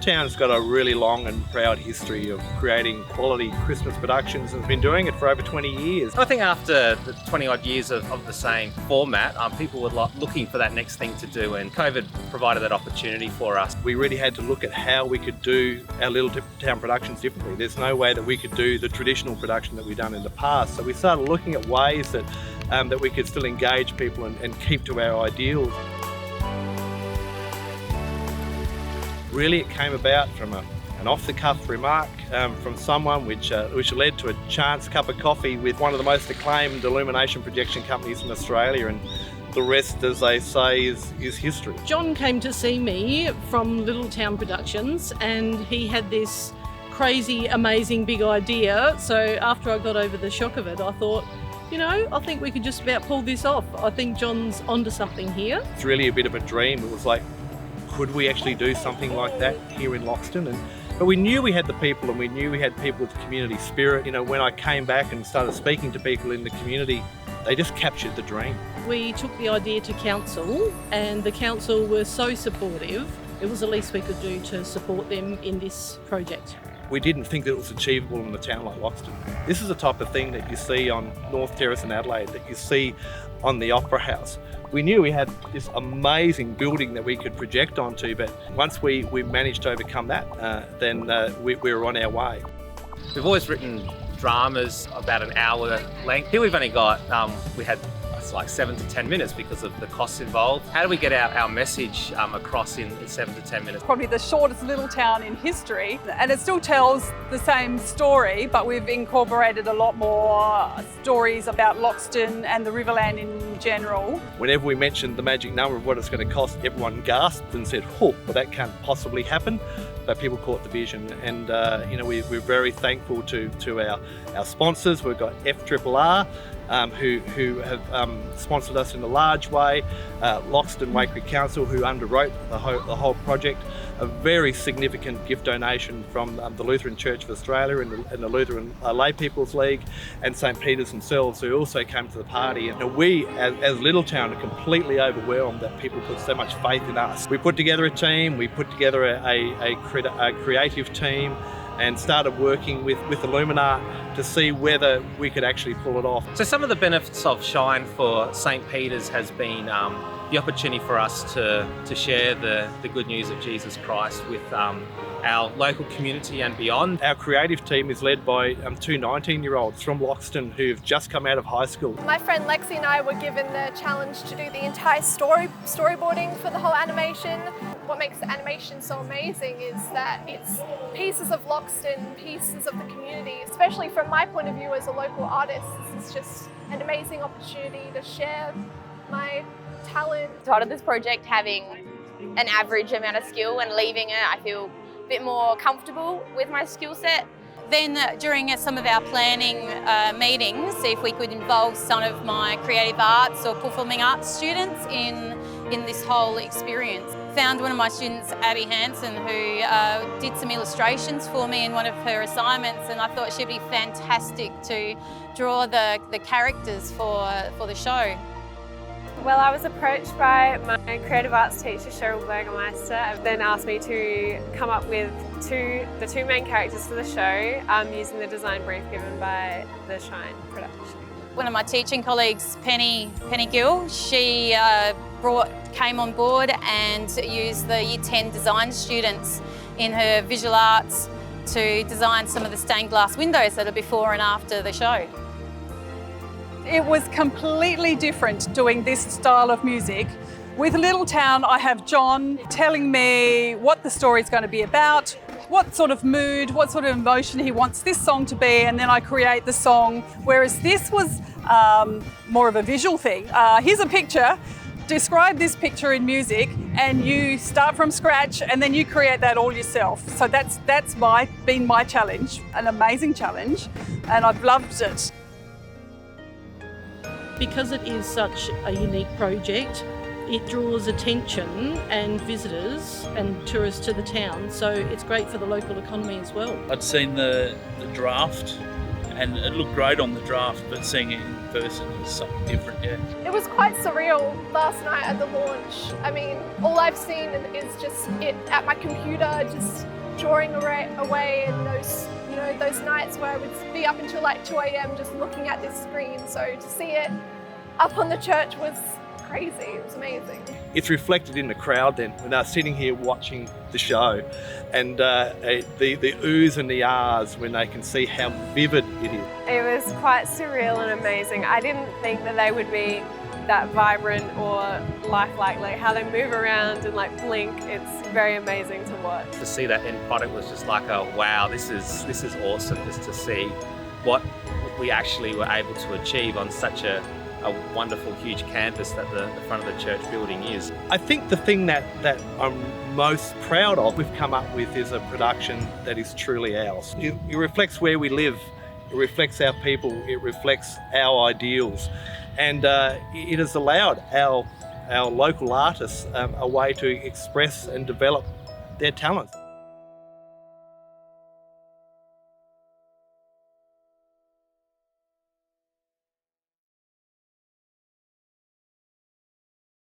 Town's got a really long and proud history of creating quality Christmas productions and has been doing it for over 20 years. I think after the 20 odd years of the same format, people were looking for that next thing to do, and COVID provided that opportunity for us. We really had to look at how we could do our Little Town productions differently. There's no way that we could do the traditional production that we've done in the past. So we started looking at ways that we could still engage people and keep to our ideals. Really, it came about from an off-the-cuff remark from someone which led to a chance cup of coffee with one of the most acclaimed illumination projection companies in Australia, and the rest, as they say, is history. John came to see me from Little Town Productions, and he had this crazy, amazing big idea. So after I got over the shock of it, I thought, I think we could just about pull this off. I think John's onto something here. It's really a bit of a dream. It was like, could we actually do something like that here in Loxton? But we knew we had the people, and we knew we had people with community spirit. When I came back and started speaking to people in the community, they just captured the dream. We took the idea to council, and the council were so supportive. It was the least we could do to support them in this project. We didn't think that it was achievable in a town like Loxton. This is the type of thing that you see on North Terrace in Adelaide, that you see on the Opera House. We knew we had this amazing building that we could project onto, but once we managed to overcome that, then we were on our way. We've always written dramas about an hour length. Here we've only got, we had like 7 to 10 minutes because of the costs involved. How do we get our message across in 7 to 10 minutes? Probably the shortest little town in history, and it still tells the same story, but we've incorporated a lot more stories about Loxton and the Riverland in general. Whenever we mentioned the magic number of what it's going to cost, everyone gasped and said, well, that can't possibly happen. But people caught the vision, and we're very thankful to our sponsors. We've got FRRR, who have sponsored us in a large way, Loxton Waikerie Council, who underwrote the whole project, a very significant gift donation from the Lutheran Church of Australia and the Lutheran Lay People's League, and St Peter's themselves, who also came to the party. And we, as Littletown, are completely overwhelmed that people put so much faith in us. We put together a team, we put together a creative team, and started working with Illuminart to see whether we could actually pull it off. So some of the benefits of Shine for St Peter's has been the opportunity for us to share the good news of Jesus Christ with our local community and beyond. Our creative team is led by two 19-year-olds from Loxton who've just come out of high school. My friend Lexi and I were given the challenge to do the entire storyboarding for the whole animation. What makes the animation so amazing is that it's pieces of Loxton, pieces of the community. Especially from my point of view as a local artist, this is just an amazing opportunity to share my talent. Started this project having an average amount of skill, and leaving it I feel a bit more comfortable with my skill set. Then during some of our planning meetings, see if we could involve some of my creative arts or performing arts students in this whole experience. Found one of my students, Abby Hansen, who did some illustrations for me in one of her assignments, and I thought she'd be fantastic to draw the characters for the show. Well, I was approached by my creative arts teacher, Cheryl Burgermeister, and then asked me to come up with the two main characters for the show using the design brief given by the Shine production. One of my teaching colleagues, Penny Gill, she came on board and used the Year 10 design students in her visual arts to design some of the stained glass windows that are before and after the show. It was completely different doing this style of music. With Littletown, I have John telling me what the story's going to be about, what sort of mood, what sort of emotion he wants this song to be, and then I create the song. Whereas this was more of a visual thing. Here's a picture, describe this picture in music, and you start from scratch and then you create that all yourself. So that's been my challenge, an amazing challenge, and I've loved it. Because it is such a unique project, it draws attention and visitors and tourists to the town, so it's great for the local economy as well. I'd seen the draft and it looked great on the draft, but seeing it in person is something different, yeah. It was quite quite surreal last night at the launch. I mean, all I've seen is just it at my computer, just drawing away, and those, you know, those nights where I would be up until like 2 a.m. just looking at this screen. So to see it up on the church was crazy. It was amazing. It's reflected in the crowd then when they're sitting here watching the show, and the oohs and the ahs when they can see how vivid it is. It was quite surreal and amazing. I didn't think that they would be that vibrant or lifelike, like how they move around and like blink. It's very amazing to watch. To see that end product was just like, oh wow, this is awesome, just to see what we actually were able to achieve on such a wonderful huge canvas that the front of the church building is. I think the thing that I'm most proud of we've come up with is a production that is truly ours. It reflects where we live, it reflects our people, it reflects our ideals, and it has allowed our local artists a way to express and develop their talents.